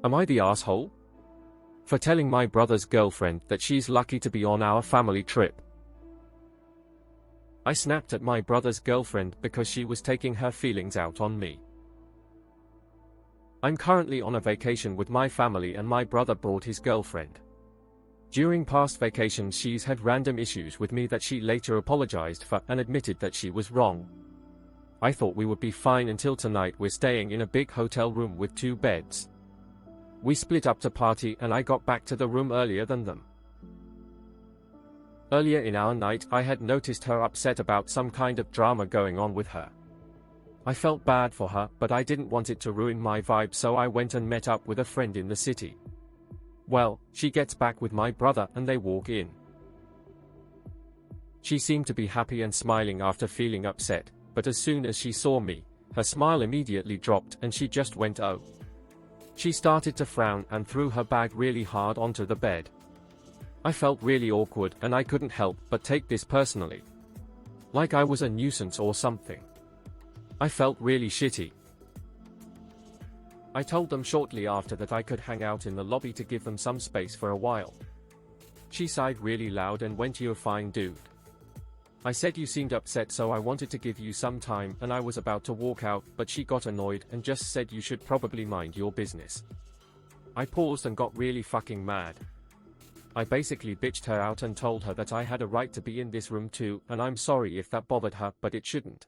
Am I the asshole? For telling my brother's girlfriend that she's lucky to be on our family trip. I snapped at my brother's girlfriend because she was taking her feelings out on me. I'm currently on a vacation with my family and my brother brought his girlfriend. During past vacations she's had random issues with me that she later apologized for and admitted that she was wrong. I thought we would be fine until tonight. We're staying in a big hotel room with 2 beds. We split up to party and I got back to the room earlier than them. Earlier in our night I had noticed her upset about some kind of drama going on with her. I felt bad for her, but I didn't want it to ruin my vibe, so I went and met up with a friend in the city. Well, she gets back with my brother and they walk in. She seemed to be happy and smiling after feeling upset, but as soon as she saw me, her smile immediately dropped and she just went oh. She started to frown and threw her bag really hard onto the bed. I felt really awkward and I couldn't help but take this personally. Like I was a nuisance or something. I felt really shitty. I told them shortly after that I could hang out in the lobby to give them some space for a while. She sighed really loud and went, "You're fine, dude." I said, "You seemed upset, so I wanted to give you some time," and I was about to walk out, but she got annoyed and just said, "You should probably mind your business." I paused and got really fucking mad. I basically bitched her out and told her that I had a right to be in this room too, and I'm sorry if that bothered her, but it shouldn't.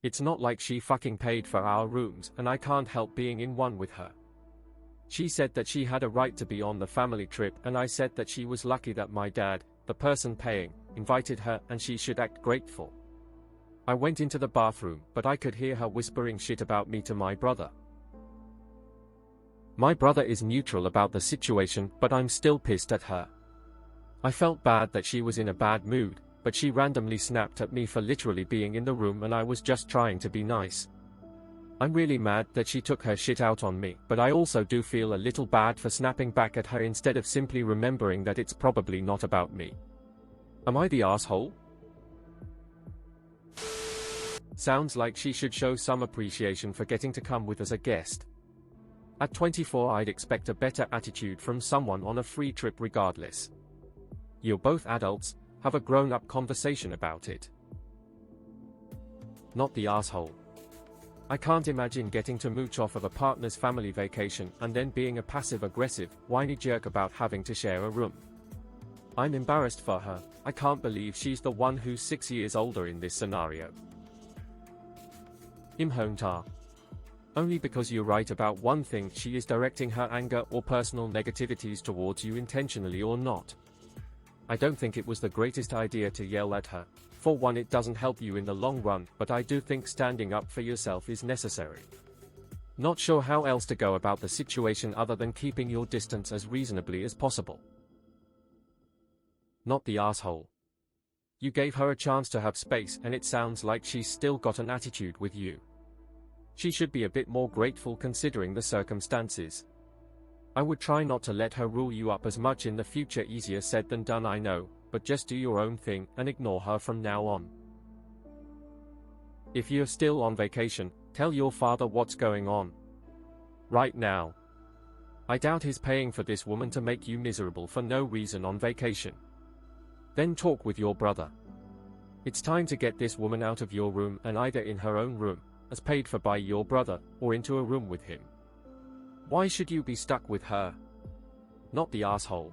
It's not like she fucking paid for our rooms, and I can't help being in one with her. She said that she had a right to be on the family trip, and I said that she was lucky that my dad, the person paying, invited her and she should act grateful. I went into the bathroom, but I could hear her whispering shit about me to my brother. My brother is neutral about the situation, but I'm still pissed at her. I felt bad that she was in a bad mood, but she randomly snapped at me for literally being in the room and I was just trying to be nice. I'm really mad that she took her shit out on me, but I also do feel a little bad for snapping back at her instead of simply remembering that it's probably not about me. Am I the asshole? Sounds like she should show some appreciation for getting to come with as a guest. At 24 I'd expect a better attitude from someone on a free trip regardless. You're both adults, have a grown-up conversation about it. Not the asshole. I can't imagine getting to mooch off of a partner's family vacation and then being a passive-aggressive, whiny jerk about having to share a room. I'm embarrassed for her. I can't believe she's the one who's 6 years older in this scenario. Imhonta. Only because you're right about one thing, she is directing her anger or personal negativities towards you intentionally or not. I don't think it was the greatest idea to yell at her. For one, it doesn't help you in the long run, but I do think standing up for yourself is necessary. Not sure how else to go about the situation other than keeping your distance as reasonably as possible. Not the asshole. You gave her a chance to have space and it sounds like she's still got an attitude with you. She should be a bit more grateful considering the circumstances. I would try not to let her rule you up as much in the future. Easier said than done, I know, but just do your own thing and ignore her from now on. If you're still on vacation, tell your father what's going on right now. I doubt he's paying for this woman to make you miserable for no reason on vacation. Then talk with your brother. It's time to get this woman out of your room and either in her own room, as paid for by your brother, or into a room with him. Why should you be stuck with her? Not the asshole.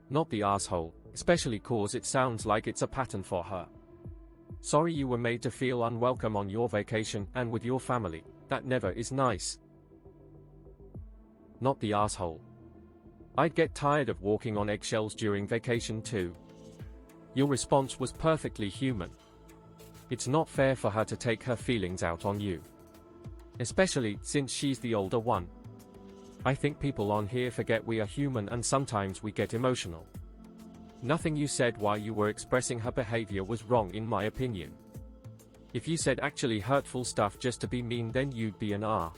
Not the asshole, especially cause it sounds like it's a pattern for her. Sorry you were made to feel unwelcome on your vacation and with your family. That never is nice. Not the asshole. I'd get tired of walking on eggshells during vacation too. Your response was perfectly human. It's not fair for her to take her feelings out on you. Especially since she's the older one. I think people on here forget we are human and sometimes we get emotional. Nothing you said while you were expressing her behavior was wrong in my opinion. If you said actually hurtful stuff just to be mean, then you'd be an R.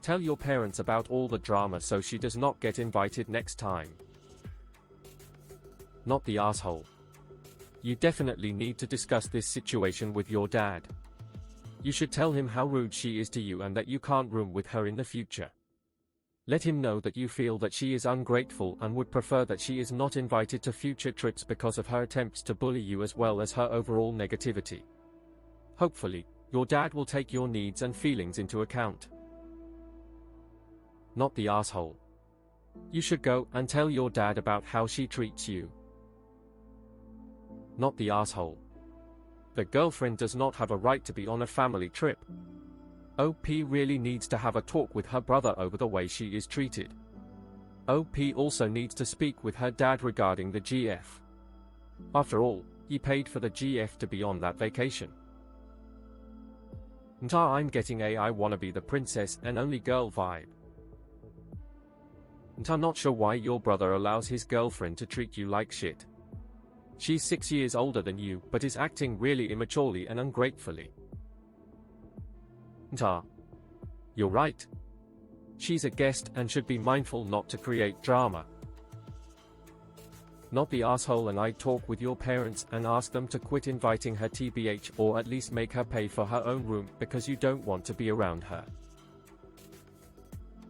Tell your parents about all the drama so she does not get invited next time. Not the asshole. You definitely need to discuss this situation with your dad. You should tell him how rude she is to you and that you can't room with her in the future. Let him know that you feel that she is ungrateful and would prefer that she is not invited to future trips because of her attempts to bully you as well as her overall negativity. Hopefully, your dad will take your needs and feelings into account. Not the asshole. You should go and tell your dad about how she treats you. Not the asshole. The girlfriend does not have a right to be on a family trip. OP really needs to have a talk with her brother over the way she is treated. OP also needs to speak with her dad regarding the GF. After all, he paid for the GF to be on that vacation. I'm getting a I wanna be the princess and only girl vibe. I'm not sure why your brother allows his girlfriend to treat you like shit. She's 6 years older than you, but is acting really immaturely and ungratefully. You're right. She's a guest and should be mindful not to create drama. Not the asshole, and I'd talk with your parents and ask them to quit inviting her tbh, or at least make her pay for her own room because you don't want to be around her.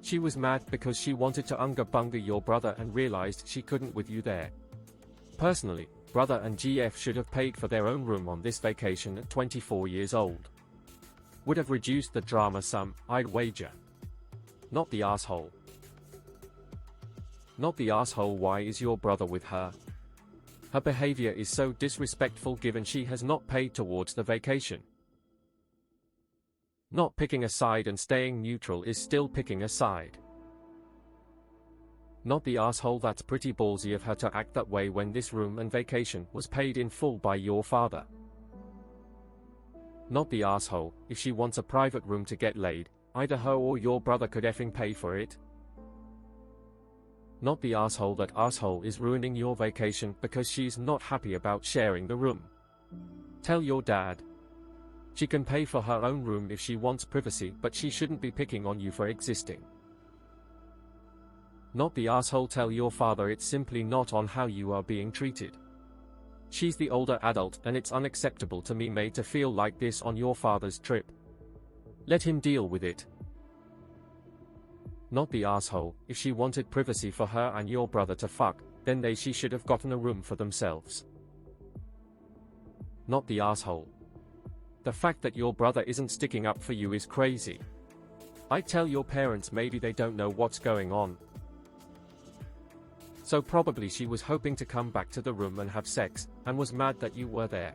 She was mad because she wanted to bunga your brother and realized she couldn't with you there. Personally, brother and GF should have paid for their own room on this vacation at 24 years old. Would have reduced the drama some, I'd wager. Not the asshole. Not the asshole. Why is your brother with her? Her behavior is so disrespectful given she has not paid towards the vacation. Not picking a side and staying neutral is still picking a side. Not the asshole. That's pretty ballsy of her to act that way when this room and vacation was paid in full by your father. Not the asshole. If she wants a private room to get laid, either her or your brother could effing pay for it. Not the asshole. That asshole is ruining your vacation because she's not happy about sharing the room. Tell your dad. She can pay for her own room if she wants privacy, but she shouldn't be picking on you for existing. Not the asshole. Tell your father it's simply not on how you are being treated. She's the older adult and it's unacceptable to me made to feel like this on your father's trip. Let him deal with it. Not the asshole. If she wanted privacy for her and your brother to fuck, then she should have gotten a room for themselves. Not the asshole. The fact that your brother isn't sticking up for you is crazy. I tell your parents maybe they don't know what's going on. So probably she was hoping to come back to the room and have sex, and was mad that you were there.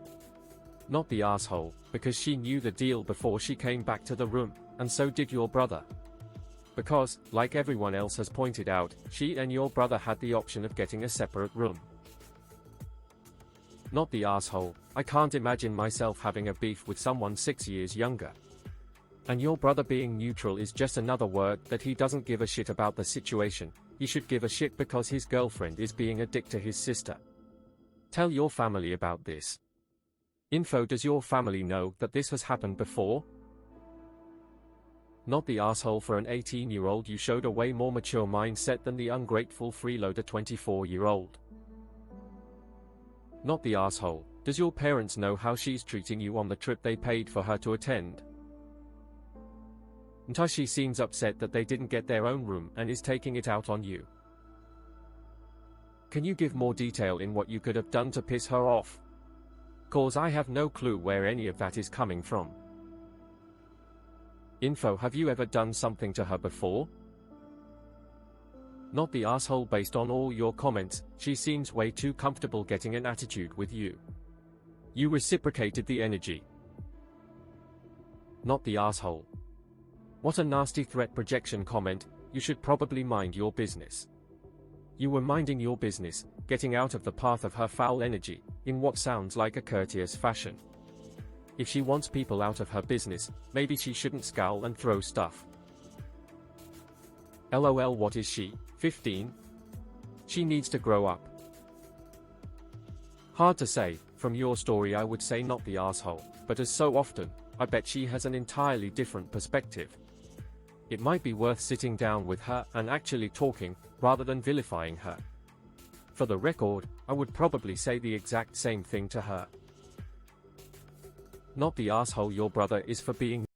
Not the asshole, because she knew the deal before she came back to the room, and so did your brother. Because, like everyone else has pointed out, she and your brother had the option of getting a separate room. Not the asshole. I can't imagine myself having a beef with someone 6 years younger. And your brother being neutral is just another word that he doesn't give a shit about the situation. He should give a shit because his girlfriend is being a dick to his sister. Tell your family about this. Info. Does your family know that this has happened before? Not the asshole. For an 18-year-old you showed a way more mature mindset than the ungrateful freeloader 24-year-old. Not the asshole. Does your parents know how she's treating you on the trip they paid for her to attend? She seems upset that they didn't get their own room and is taking it out on you. Can you give more detail in what you could have done to piss her off? Cause I have no clue where any of that is coming from. Info. Have you ever done something to her before? Not the asshole. Based on all your comments, she seems way too comfortable getting an attitude with you. You reciprocated the energy. Not the asshole. What a nasty threat projection comment. You should probably mind your business. You were minding your business, getting out of the path of her foul energy, in what sounds like a courteous fashion. If she wants people out of her business, maybe she shouldn't scowl and throw stuff. LOL. What is she, 15? She needs to grow up. Hard to say. From your story I would say not the asshole, but as so often, I bet she has an entirely different perspective. It might be worth sitting down with her and actually talking, rather than vilifying her. For the record, I would probably say the exact same thing to her. not the asshole your brother is for being